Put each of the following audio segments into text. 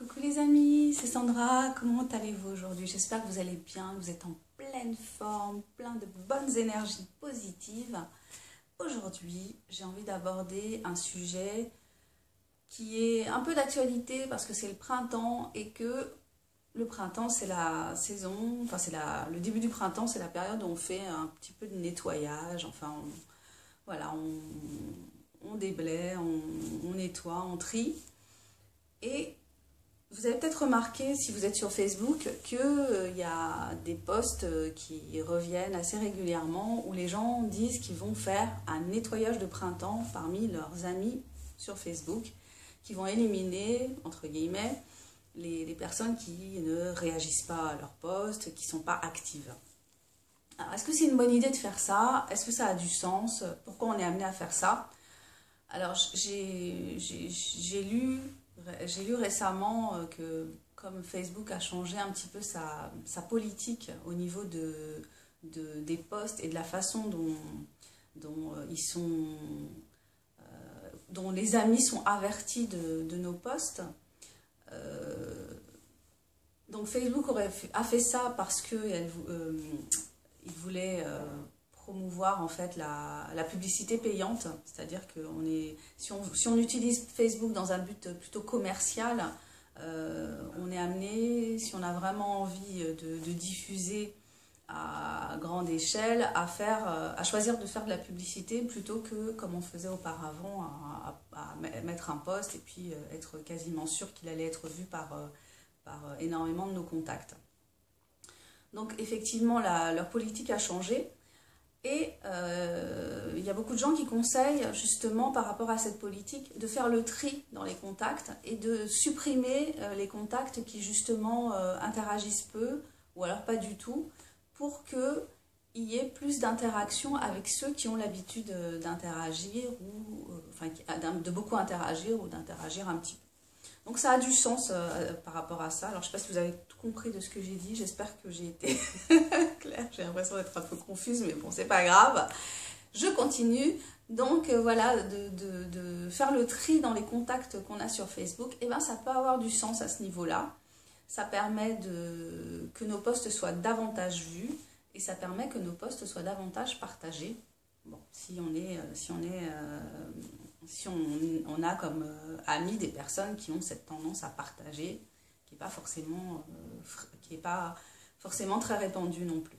Coucou les amis, c'est Sandra, comment allez-vous aujourd'hui? J'espère que vous allez bien, que vous êtes en pleine forme, plein de bonnes énergies positives. Aujourd'hui, j'ai envie d'aborder un sujet qui est un peu d'actualité parce que c'est le printemps et que le printemps c'est la saison, enfin le début du printemps, c'est la période où on fait un petit peu de nettoyage, enfin voilà, on déblaye, on nettoie, on trie. Et vous avez peut-être remarqué, si vous êtes sur Facebook, qu'il y a des posts qui reviennent assez régulièrement où les gens disent qu'ils vont faire un nettoyage de printemps parmi leurs amis sur Facebook, qui vont éliminer, entre guillemets, les personnes qui ne réagissent pas à leurs posts, qui ne sont pas actives. Alors, est-ce que c'est une bonne idée de faire ça? Est-ce que ça a du sens? Pourquoi on est amené à faire ça? Alors, j'ai lu récemment que comme Facebook a changé un petit peu sa politique au niveau des posts et de la façon dont les amis sont avertis de nos posts. Donc Facebook a fait ça parce qu'il voulait promouvoir en fait la publicité payante, c'est-à-dire que si on utilise Facebook dans un but plutôt commercial, on est amené, si on a vraiment envie de diffuser à grande échelle, à choisir de faire de la publicité plutôt que comme on faisait auparavant, à mettre un post et puis être quasiment sûr qu'il allait être vu par énormément de nos contacts. Donc effectivement, leur politique a changé. Et il y a beaucoup de gens qui conseillent justement par rapport à cette politique de faire le tri dans les contacts et de supprimer les contacts qui justement interagissent peu ou alors pas du tout pour qu'il y ait plus d'interaction avec ceux qui ont l'habitude d'interagir ou de beaucoup interagir ou d'interagir un petit peu. Donc ça a du sens par rapport à ça. Alors je ne sais pas si vous avez tout compris de ce que j'ai dit, j'espère que j'ai été claire, j'ai l'impression d'être un peu confuse, mais bon, c'est pas grave. Je continue, donc voilà, de faire le tri dans les contacts qu'on a sur Facebook, et bien ça peut avoir du sens à ce niveau-là. Ça permet que nos posts soient davantage vus, et ça permet que nos posts soient davantage partagés. Bon, si on a comme amis des personnes qui ont cette tendance à partager, qui n'est pas forcément très répandue non plus.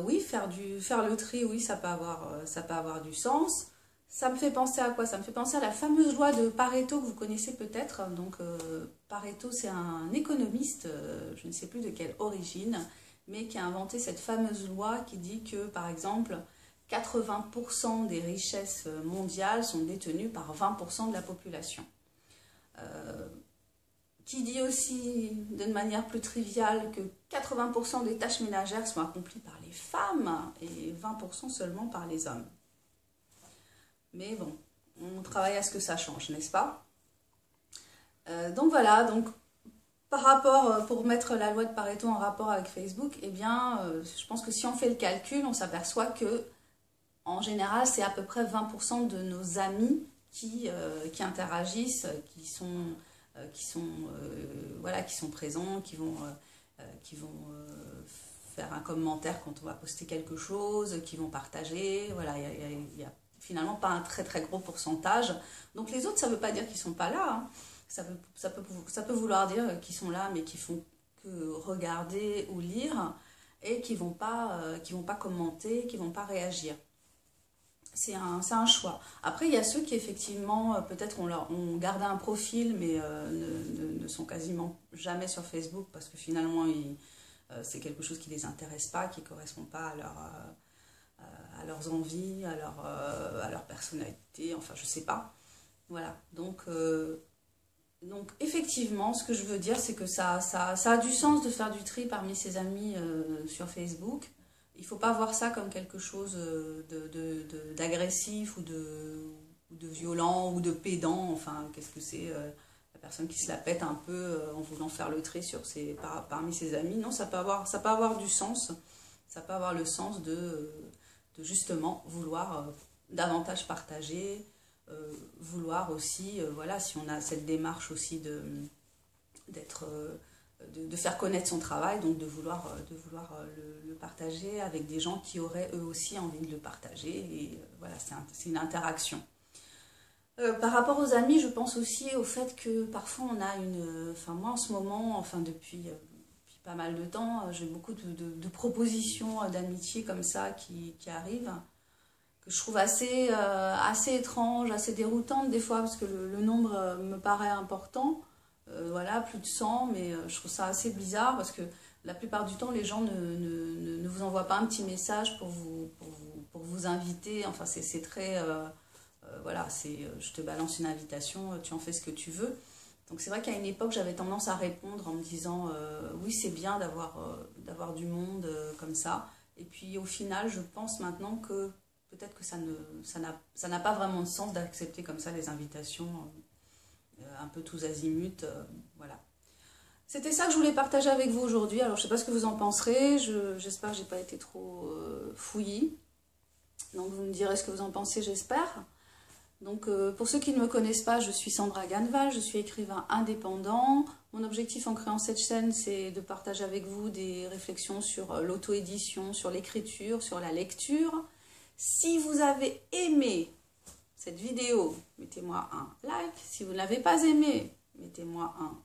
Oui, faire le tri, oui, ça peut avoir du sens. Ça me fait penser à quoi? Ça me fait penser à la fameuse loi de Pareto que vous connaissez peut-être. Donc Pareto, c'est un économiste, je ne sais plus de quelle origine, mais qui a inventé cette fameuse loi qui dit que, par exemple, 80% des richesses mondiales sont détenues par 20% de la population. Qui dit aussi, d'une manière plus triviale, que 80% des tâches ménagères sont accomplies par les femmes et 20% seulement par les hommes. Mais bon, on travaille à ce que ça change, n'est-ce pas? Donc voilà, par rapport, pour mettre la loi de Pareto en rapport avec Facebook, eh bien, je pense que si on fait le calcul, on s'aperçoit que, en général, c'est à peu près 20% de nos amis qui interagissent, qui sont présents, qui vont faire un commentaire quand on va poster quelque chose, qui vont partager. Voilà, il y a finalement pas un très très gros pourcentage. Donc les autres, ça ne veut pas dire qu'ils ne sont pas là, hein. Ça peut vouloir dire qu'ils sont là, mais qui font que regarder ou lire et qui vont pas commenter, qui ne vont pas réagir. C'est un choix. Après, il y a ceux qui, effectivement, peut-être ont gardé un profil, mais ne sont quasiment jamais sur Facebook parce que finalement, c'est quelque chose qui ne les intéresse pas, qui ne correspond pas à leurs envies, à leur personnalité, enfin, je ne sais pas. Voilà. Donc, effectivement, ce que je veux dire, c'est que ça a du sens de faire du tri parmi ses amis sur Facebook. Il ne faut pas voir ça comme quelque chose d'agressif ou de violent ou de pédant. Enfin, qu'est-ce que c'est la personne qui se la pète un peu en voulant faire le tri parmi ses amis? Non, ça peut avoir du sens. Ça peut avoir le sens de justement vouloir davantage partager, vouloir aussi, voilà, si on a cette démarche aussi de faire connaître son travail, donc de vouloir le partager avec des gens qui auraient eux aussi envie de le partager. Et voilà, c'est une interaction. Par rapport aux amis, je pense aussi au fait que parfois on a enfin moi en ce moment, enfin depuis pas mal de temps, j'ai beaucoup de propositions d'amitié comme ça qui arrivent, que je trouve assez étranges, assez déroutantes des fois, parce que le nombre me paraît important. Voilà, plus de 100, mais je trouve ça assez bizarre, parce que la plupart du temps, les gens ne vous envoient pas un petit message pour vous inviter. Enfin, c'est très... voilà, je te balance une invitation, tu en fais ce que tu veux. Donc c'est vrai qu'à une époque, j'avais tendance à répondre en me disant oui, c'est bien d'avoir du monde comme ça. Et puis au final, je pense maintenant que peut-être que ça n'a pas vraiment de sens d'accepter comme ça les invitations un peu tous azimuts. Voilà. C'était ça que je voulais partager avec vous aujourd'hui. Alors je ne sais pas ce que vous en penserez. J'espère que je n'ai pas été trop fouillis. Donc vous me direz ce que vous en pensez, j'espère. Donc pour ceux qui ne me connaissent pas, je suis Sandra Ganneval, je suis écrivain indépendant. Mon objectif en créant cette chaîne, c'est de partager avec vous des réflexions sur l'auto-édition, sur l'écriture, sur la lecture. Si vous avez aimé cette vidéo, mettez-moi un like. Si vous ne l'avez pas aimé, mettez-moi un.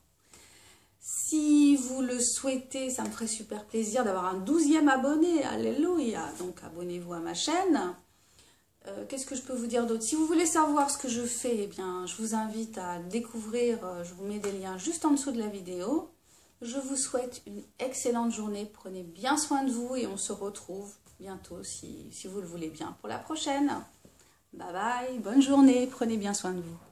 Si vous le souhaitez, ça me ferait super plaisir d'avoir un 12e abonné. Alléluia. Donc abonnez-vous à ma chaîne. Qu'est-ce que je peux vous dire d'autre? Si vous voulez savoir ce que je fais, eh bien, je vous invite à découvrir, je vous mets des liens juste en dessous de la vidéo. Je vous souhaite une excellente journée, prenez bien soin de vous et on se retrouve bientôt, si vous le voulez bien, pour la prochaine. Bye bye, bonne journée, prenez bien soin de vous.